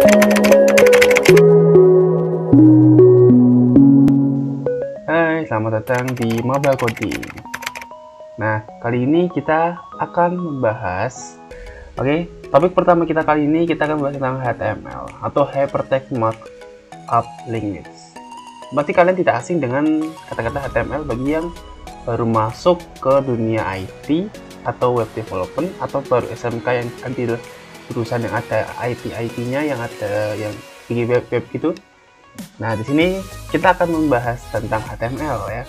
Hai, selamat datang di Mobile Coding. Nah, kali ini kita akan membahas, topik pertama kita kali ini kita akan membahas tentang HTML atau Hypertext Markup Language. Berarti kalian tidak asing dengan kata-kata HTML bagi yang baru masuk ke dunia IT atau web development atau baru SMK yang ambil jurusan yang ada IT-nya, yang ada yang bikin web gitu. Nah, di sini kita akan membahas tentang HTML ya.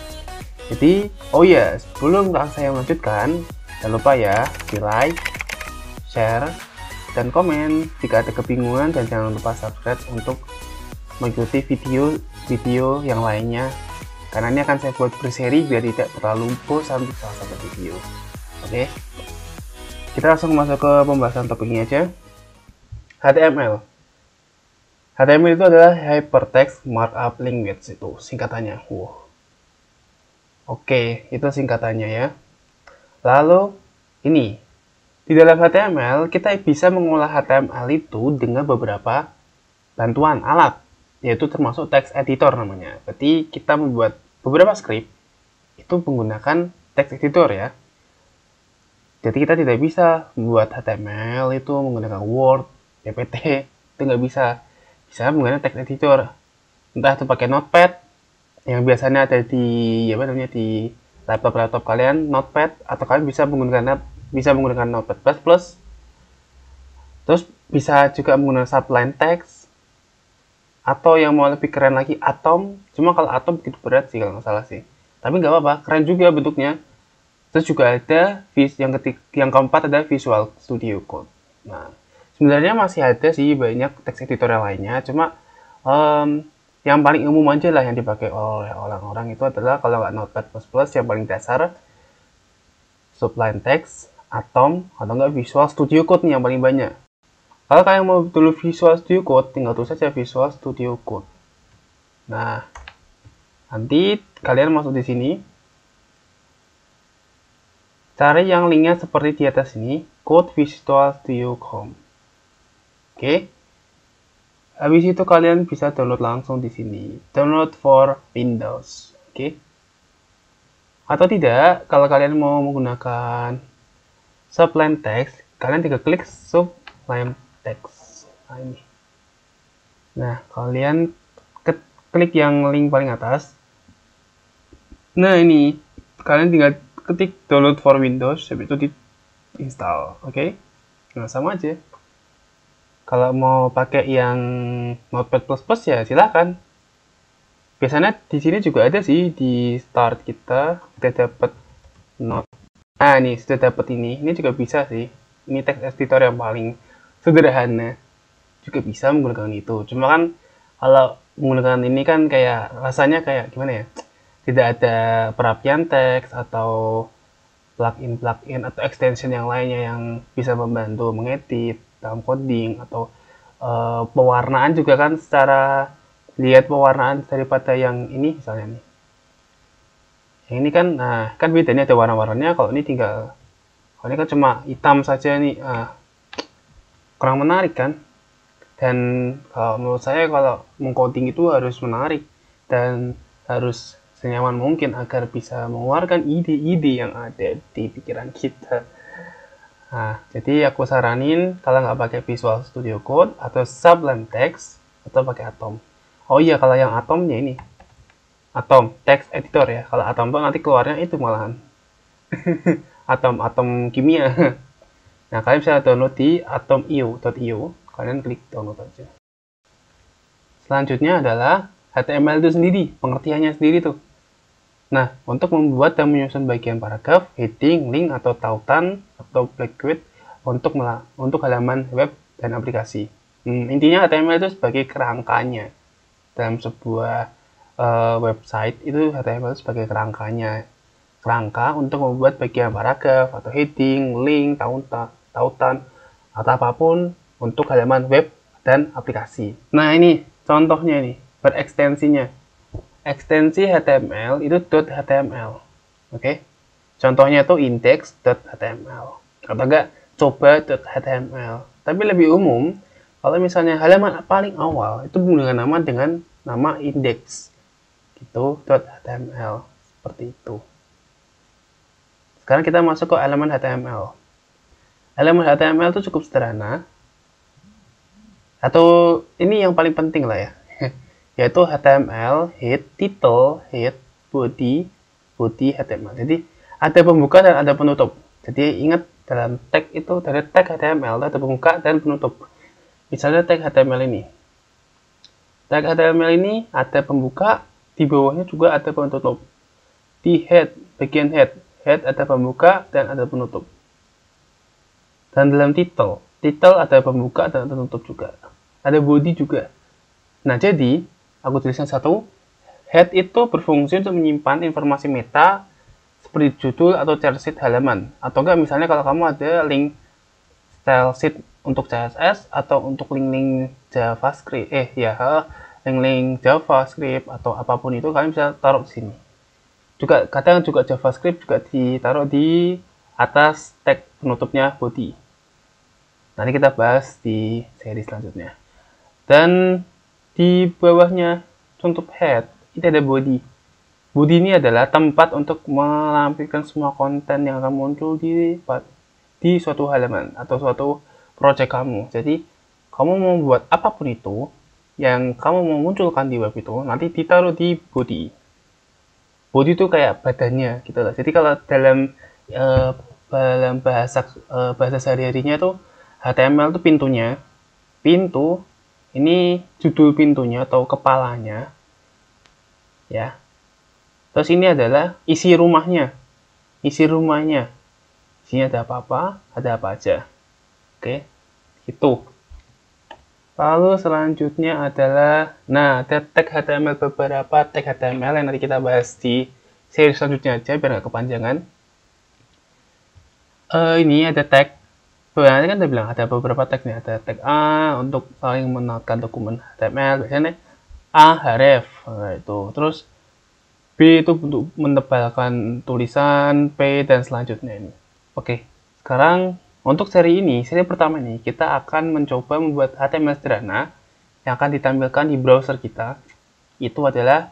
Jadi, sebelum saya melanjutkan, jangan lupa ya di like, share, dan komen jika ada kebingungan, dan jangan lupa subscribe untuk mengikuti video yang lainnya. Karena ini akan saya buat berseri biar tidak terlalu bosan di salah satu video. Oke. Kita langsung masuk ke pembahasan topiknya aja. HTML. HTML itu adalah Hypertext Markup Language, itu singkatannya. Oke, itu singkatannya ya. Lalu ini di dalam HTML kita bisa mengolah HTML itu dengan beberapa bantuan alat, yaitu termasuk text editor namanya. Berarti kita membuat beberapa script itu menggunakan text editor ya. Jadi kita tidak bisa membuat HTML itu menggunakan Word, PPT, itu nggak bisa. Bisa menggunakan text editor, entah itu pakai Notepad yang biasanya ada di di laptop kalian, Notepad, atau kalian bisa menggunakan Notepad++. Terus bisa juga menggunakan Sublime Text, atau yang mau lebih keren lagi Atom. Cuma kalau Atom begitu berat sih kalau nggak salah sih, tapi nggak apa-apa, keren juga bentuknya. Terus juga ada yang keempat ada Visual Studio Code. Nah, sebenarnya masih ada sih banyak text editor lainnya, cuma yang paling umum aja lah yang dipakai oleh orang-orang itu adalah kalau nggak Notepad++, yang paling dasar Sublime Text, Atom, atau nggak Visual Studio Code nih yang paling banyak. Kalau kalian mau dulu Visual Studio Code, tinggal tulis saja Visual Studio Code. Nah, nanti kalian masuk di sini, cari yang linknya seperti di atas ini, Code Visual Studio Com. Oke. Habis itu kalian bisa download langsung di sini. Download for Windows. Oke. Atau tidak, kalau kalian mau menggunakan Sublime Text, kalian tinggal klik Sublime Text. Nah, ini. Nah, kalian klik yang link paling atas. Nah, ini kalian tinggal ketik download for Windows, habis itu di install. Oke. Nah, sama aja. Kalau mau pakai yang Notepad++ ya silakan. Biasanya di sini juga ada sih, di start kita dapat ini sudah dapat ini juga bisa sih. Ini text editor yang paling sederhana, juga bisa menggunakan itu. Cuma kan kalau menggunakan ini kan kayak rasanya kayak gimana ya, tidak ada perapian teks atau plugin atau extension yang lainnya yang bisa membantu mengedit dalam coding, atau pewarnaan juga kan, secara lihat pewarnaan daripada yang ini misalnya nih. Yang ini kan, kan bedanya ada warna-warnanya. Kalau ini kan cuma hitam saja nih, kurang menarik kan. Dan kalau menurut saya kalau mengcoding itu harus menarik dan harus senyaman mungkin agar bisa mengeluarkan ide-ide yang ada di pikiran kita. Nah, jadi aku saranin kalau nggak pakai Visual Studio Code atau Sublime Text, atau pakai Atom. Oh iya, kalau yang Atomnya ini Atom Text Editor ya. Kalau Atom tuh nanti keluarnya itu malahan atom kimia. Nah, kalian bisa download di atom.io. Kalian klik download aja. Selanjutnya adalah HTML itu sendiri, pengertiannya sendiri tuh. Nah, untuk membuat dan menyusun bagian paragraf, heading, link, atau tautan, atau black quote untuk halaman web dan aplikasi. Intinya HTML itu sebagai kerangkanya. Dalam sebuah website itu HTML itu sebagai kerangkanya. Kerangka untuk membuat bagian paragraf, atau heading, link, tautan, atau apapun untuk halaman web dan aplikasi. Nah, ini contohnya nih, berekstensinya. Ekstensi HTML itu .html. Oke. Contohnya itu index.html atau enggak coba.html. Tapi lebih umum, Kalau misalnya halaman paling awal itu menggunakan dengan nama index gitu .html seperti itu. Sekarang kita masuk ke elemen HTML. Elemen HTML itu cukup sederhana, atau ini yang paling penting lah ya, yaitu HTML, head, title, head, body, body HTML. Jadi ada pembuka dan ada penutup. Jadi ingat dalam tag itu dari tag HTML ada pembuka dan penutup. Misalnya tag HTML ini. Tag HTML ini ada pembuka, di bawahnya juga ada penutup. Di head, bagian head ada pembuka dan ada penutup. Dan dalam title ada pembuka dan ada penutup juga. Ada body juga. Nah, jadi aku tuliskan satu. Head itu berfungsi untuk menyimpan informasi meta seperti judul atau chart sheet halaman. Atau enggak misalnya kalau kamu ada link style sheet untuk CSS atau untuk link-link JavaScript, link-link JavaScript atau apapun itu kalian bisa taruh di sini. Juga kadang juga JavaScript juga ditaruh di atas tag penutupnya body. Nanti kita bahas di seri selanjutnya. Dan di bawahnya untuk head itu ada body. Body ini adalah tempat untuk melampirkan semua konten yang akan muncul di suatu halaman atau suatu project kamu. Jadi kamu mau buat apapun itu yang kamu mau munculkan di web itu nanti ditaruh di body. Body itu kayak badannya gitu lah. Jadi kalau dalam bahasa sehari-harinya itu HTML itu pintunya. Pintu ini judul pintunya atau kepalanya. Ya. Terus ini adalah isi rumahnya. Isi rumahnya. Isinya ada apa-apa, ada apa aja. Oke. Itu. Lalu selanjutnya adalah, ada tag HTML, beberapa tag HTML yang nanti kita bahas di seri selanjutnya aja biar nggak kepanjangan. Ini ada tag. Sebenarnya kan udah bilang ada beberapa tag nih. Ada tag A untuk saling mengenalkan dokumen HTML. Biasanya A href itu. Terus B itu untuk menebalkan tulisan, P dan selanjutnya ini. Oke. Sekarang untuk seri ini, seri pertama ini, kita akan mencoba membuat HTML sederhana yang akan ditampilkan di browser kita. Itu adalah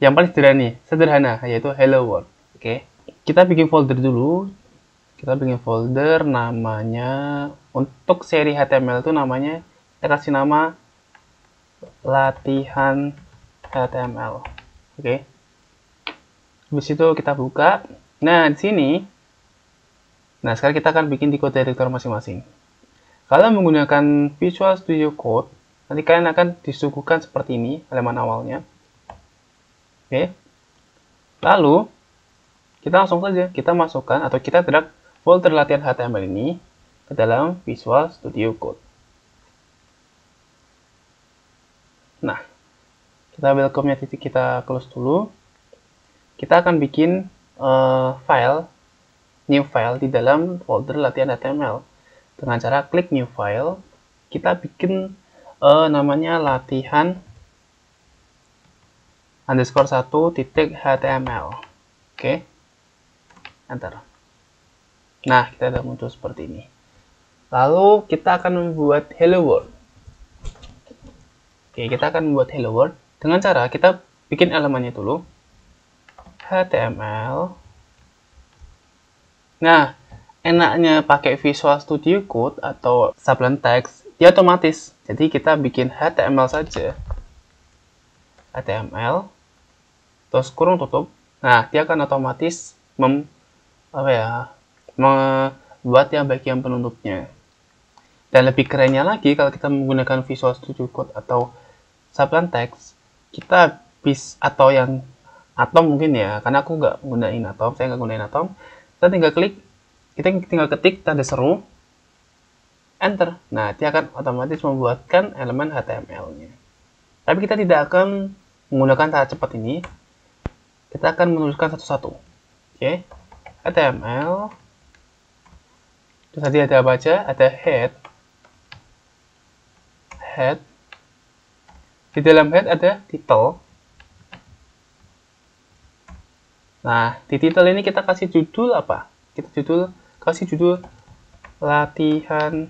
yang paling sederhana, yaitu Hello World. Oke, kita bikin folder dulu. Kita bikin folder namanya, untuk seri HTML itu namanya, kita kasih nama latihan HTML. Oke. Habis itu kita buka. Nah, di sini sekarang kita akan bikin di code editor masing-masing. Kalau menggunakan Visual Studio Code, nanti kalian akan disuguhkan seperti ini, halaman awalnya. Oke. Lalu, kita langsung saja, kita masukkan atau kita drag folder latihan HTML ini ke dalam Visual Studio Code. Nah, kita welcome-nya kita close dulu. Kita akan bikin new file di dalam folder latihan HTML dengan cara klik new file. Kita bikin namanya latihan _1.html. Oke, enter. Nah, kita sudah muncul seperti ini. Lalu kita akan membuat hello world. Oke, kita akan membuat hello world dengan cara kita bikin elemennya dulu, HTML. Nah, enaknya pakai Visual Studio Code atau Sublime Text, dia otomatis. Jadi kita bikin HTML saja. HTML, terus kurung tutup. Nah, dia akan otomatis membuat yang bagian penutupnya. Dan lebih kerennya lagi, kalau kita menggunakan Visual Studio Code atau Sublime Text, kita bisa, atau yang Atom mungkin ya, karena aku nggak gunain Atom, saya nggak gunain Atom. Kita tinggal klik, kita tinggal ketik tanda seru, enter. Nah, dia akan otomatis membuatkan elemen HTML-nya. Tapi kita tidak akan menggunakan cara cepat ini. Kita akan menuliskan satu-satu. Oke, HTML. Terus tadi ada apa aja? Ada head. Di dalam head ada title. Nah, di title ini kita kasih judul apa? Kita kasih judul latihan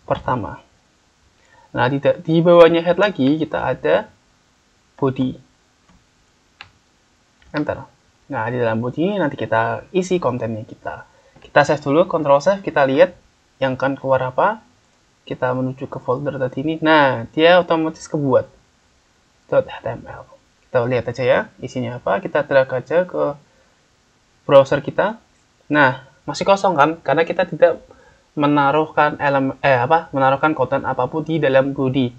pertama. Nah, di bawahnya head lagi kita ada body. Enter. Nah, di dalam body ini nanti kita isi kontennya kita. Kita save dulu, Ctrl save, kita lihat yang akan keluar apa. Kita menuju ke folder tadi ini. Nah, dia otomatis kebuat .html. Kita lihat aja ya, isinya apa. Kita drag aja ke browser kita. Nah, masih kosong kan? Karena kita tidak menaruhkan menaruhkan konten apapun di dalam body.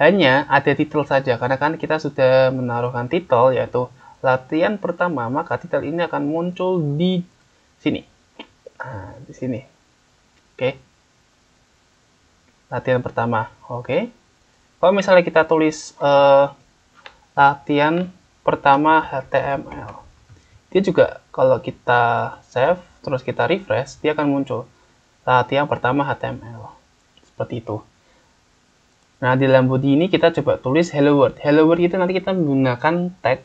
Hanya ada titel saja, karena kan kita sudah menaruhkan titel yaitu latihan pertama, maka titel ini akan muncul di sini. Nah, di sini. Oke. Latihan pertama. Oke. Kalau misalnya kita tulis latihan pertama HTML. Dia juga kalau kita save terus kita refresh, dia akan muncul latihan pertama HTML. Seperti itu. Nah, di dalam body ini kita coba tulis hello world. Hello world itu nanti kita menggunakan tag,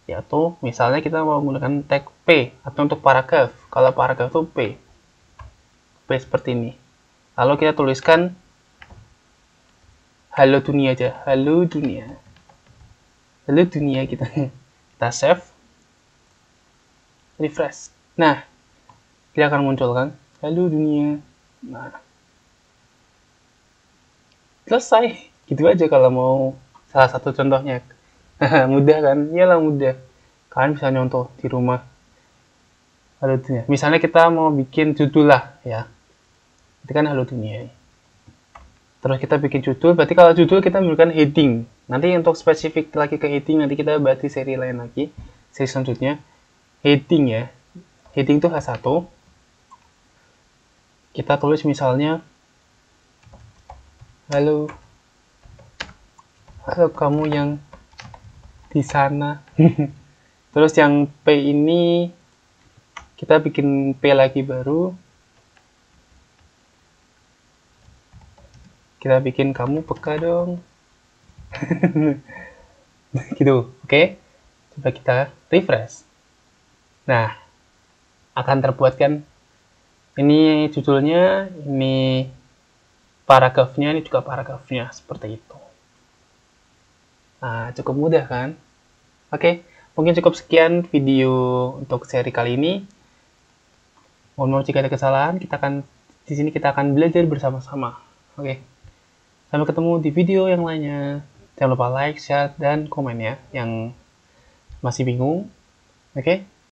yaitu misalnya kita mau menggunakan tag P, atau untuk paragraf. Kalau paragraf itu P. P seperti ini. Lalu kita tuliskan halo dunia aja. Halo dunia. Halo dunia kita. Kita save. Refresh. Nah, dia akan muncul kan. Halo dunia. Nah, selesai. Gitu aja kalau mau salah satu contohnya. Mudah kan? Iyalah mudah. Kalian bisa nyontoh di rumah. Halo dunia. Misalnya kita mau bikin judul lah ya. Itu kan halo dunia. Terus kita bikin judul. Berarti kalau judul kita menggunakan heading. Nanti untuk spesifik lagi ke heading nanti kita bahas di seri lain lagi. Seri selanjutnya. Heading ya. Heading itu H1. Kita tulis misalnya halo kamu yang di sana. Terus yang P ini kita bikin P lagi baru. Kita bikin kamu peka dong. Gitu, oke? Coba kita refresh. Nah, akan terbuat kan? Ini judulnya, ini paragrafnya, ini juga paragrafnya, seperti itu. Nah, cukup mudah kan? Oke, mungkin cukup sekian video untuk seri kali ini. Mohon maaf jika ada kesalahan, di sini kita akan belajar bersama-sama. Oke, sampai ketemu di video yang lainnya. Jangan lupa like, share, dan komen ya, yang masih bingung. Oke.